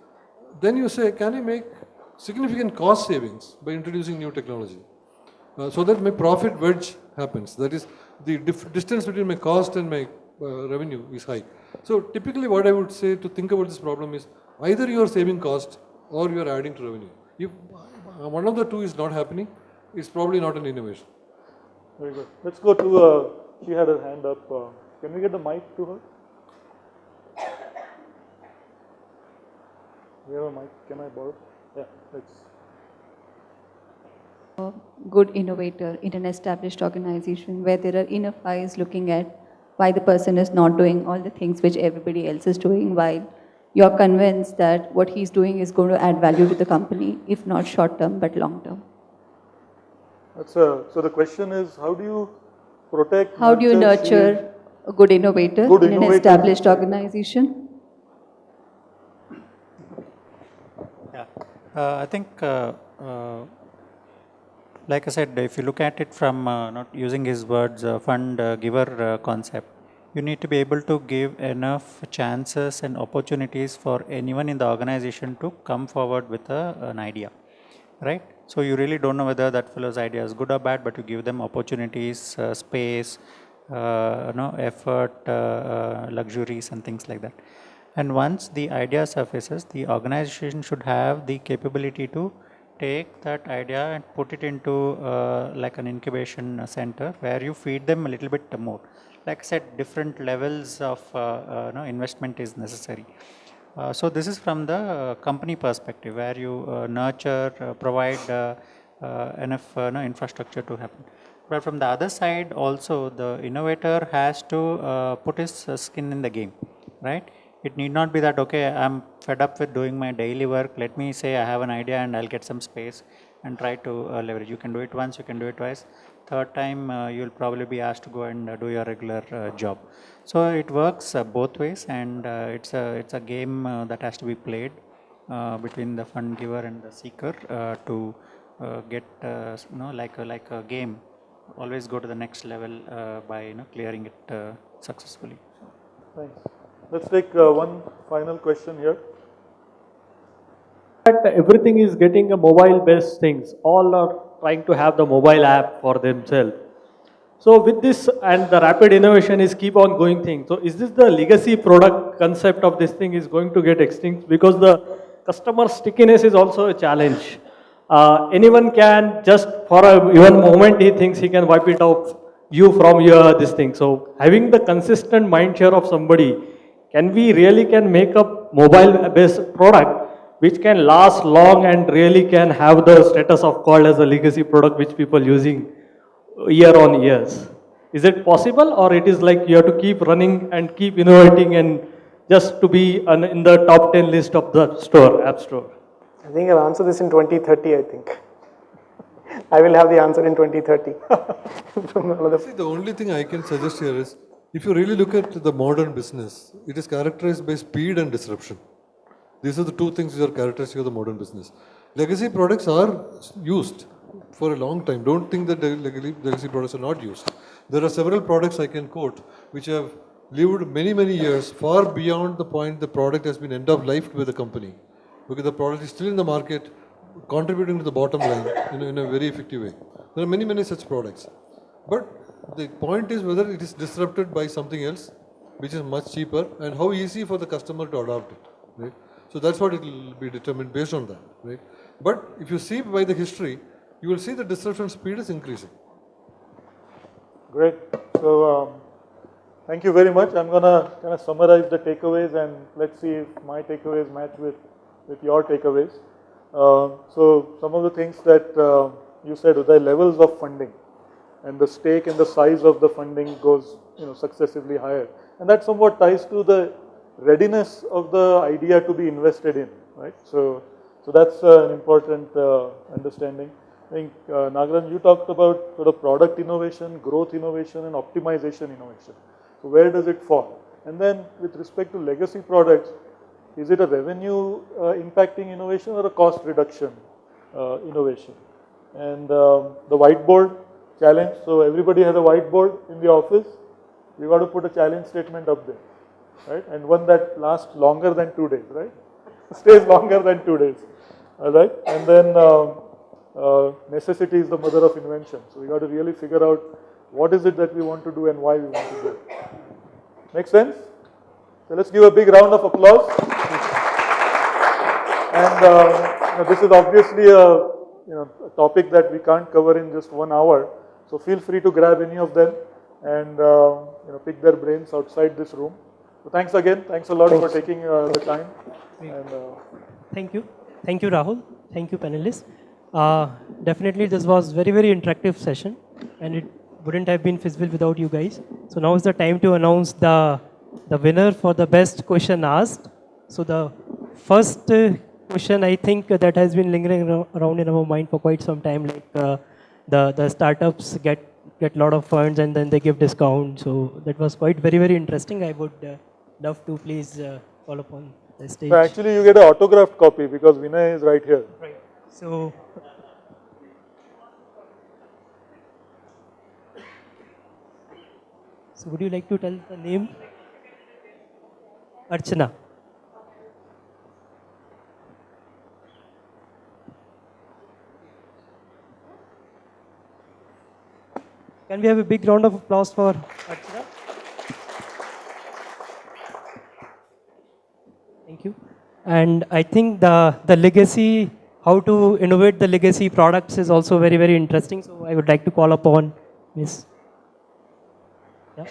Then you say, can I make significant cost savings by introducing new technology? So that my profit wedge happens. That is, the distance between my cost and my revenue is high. So typically what I would say to think about this problem is, either you are saving cost or you are adding to revenue. If one of the two is not happening, it's probably not an innovation. Very good. Let's go to, she had her hand up. Can we get the mic to her? We have a mic. Can I borrow? Yeah, let's. Good innovator in an established organization where there are enough eyes looking at why the person is not doing all the things which everybody else is doing, while you're convinced that what he's doing is going to add value to the company, if not short term but long term. So the question is, how do you protect? How do you nurture a good innovator in an established organization? Yeah, I think, like I said, if you look at it from not using his words, fund giver concept, you need to be able to give enough chances and opportunities for anyone in the organization to come forward with an idea, right? So you really don't know whether that fellow's idea is good or bad, but you give them opportunities, space, effort, luxuries and things like that. And once the idea surfaces, the organization should have the capability to take that idea and put it into like an incubation center where you feed them a little bit more. Like I said, different levels of investment is necessary. So this is from the company perspective where you nurture, provide enough infrastructure to happen. But from the other side also, the innovator has to put his skin in the game, right? It need not be that, okay, I'm fed up with doing my daily work. Let me say I have an idea and I'll get some space and try to leverage. You can do it once, you can do it twice. Third time, you'll probably be asked to go and do your regular job. So it works both ways, and it's a game that has to be played between the fund giver and the seeker to get like a game. Always go to the next level by clearing it successfully. Thanks. Let's take one final question here. Everything is getting a mobile based things. All are trying to have the mobile app for themselves. So with this and the rapid innovation is keep on going thing. So is this the legacy product concept of this thing is going to get extinct? Because the customer stickiness is also a challenge. Anyone can just for a even moment he thinks he can wipe it off you from your this thing. So having the consistent mind share of somebody, can we really can make a mobile based product which can last long and really can have the status of called as a legacy product which people using year on years. Is it possible, or it is like you have to keep running and keep innovating and just to be in the top 10 list of the store, app store? I think I'll answer this in 2030, I think. I will have the answer in 2030. See, the only thing I can suggest here is, if you really look at the modern business, it is characterized by speed and disruption. These are the two things which are characteristic of the modern business. Legacy products are used for a long time. Don't think that legacy products are not used. There are several products I can quote which have lived many, many years, far beyond the point the product has been end of life with the company. Because the product is still in the market, contributing to the bottom line in a very effective way. There are many, many such products. But the point is whether it is disrupted by something else, which is much cheaper, and how easy for the customer to adopt it. Right? So that's what it will be determined based on that. Right? But if you see by the history, you will see the disruption speed is increasing. Great. So thank you very much. I'm going to kind of summarize the takeaways and let's see if my takeaways match with your takeaways. So some of the things that you said, Uday, levels of funding and the stake and the size of the funding goes successively higher. And that somewhat ties to the readiness of the idea to be invested in, right? So that's an important understanding. I think, Nagarajan, you talked about sort of product innovation, growth innovation, and optimization innovation. So where does it fall? And then with respect to legacy products, is it a revenue impacting innovation or a cost reduction innovation? And the whiteboard challenge, so everybody has a whiteboard in the office. You got to put a challenge statement up there, right? And one that lasts longer than 2 days, right? Stays longer than 2 days, all right? And then necessity is the mother of invention. So we got to really figure out what is it that we want to do and why we want to do it. Make sense? So let's give a big round of applause. And this is obviously a topic that we can't cover in just 1 hour. So feel free to grab any of them and pick their brains outside this room. So thanks again. Thanks a lot for taking the time. And, Thank you. Thank you, Rahul. Thank you, panelists. Definitely this was very, very interactive session and it wouldn't have been feasible without you guys. So now is the time to announce the winner for the best question asked. So the first question I think that has been lingering around in our mind for quite some time, like the startups get a lot of funds and then they give discount. So that was quite very, very interesting. I would love to please call upon the stage. So actually you get an autographed copy because Vinay is right here. Right. So would you like to tell the name? Archana. Can we have a big round of applause for Archana? Thank you. And I think the legacy, how to innovate the legacy products is also very, very interesting. So I would like to call upon Ms. Yeah.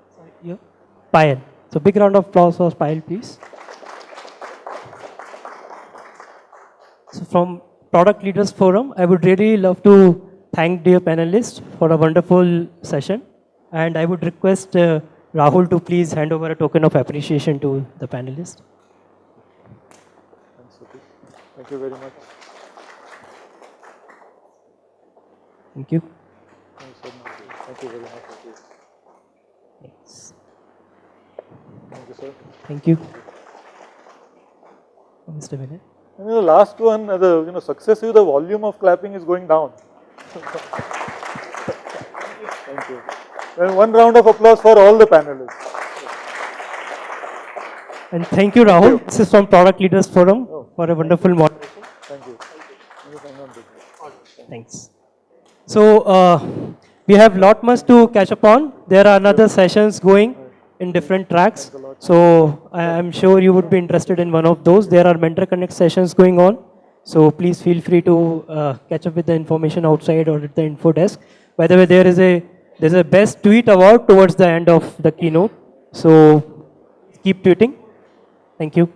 So you, Payal. So big round of applause for Payal, please. So from Product Leaders Forum, I would really love to thank dear panelists for a wonderful session. And I would request Rahul to please hand over a token of appreciation to the panelists. Thanks, Satish. Thank you very much. Thank you. Thanks so much. Thank you very much. Thanks. Thank you, sir. Thank you. Mr. Vinay. And the last one, successive, the volume of clapping is going down. Thank you. And one round of applause for all the panelists. And thank you, Rahul. This is from Product Leaders Forum for a wonderful moderation. Thank you. Thanks. So we have lot much to catch up on. There are another sessions going in different tracks. So I am sure you would be interested in one of those. There are Mentor Connect sessions going on. So please feel free to catch up with the information outside or at the info desk. By the way, there's a best tweet award towards the end of the keynote. So keep tweeting. Thank you.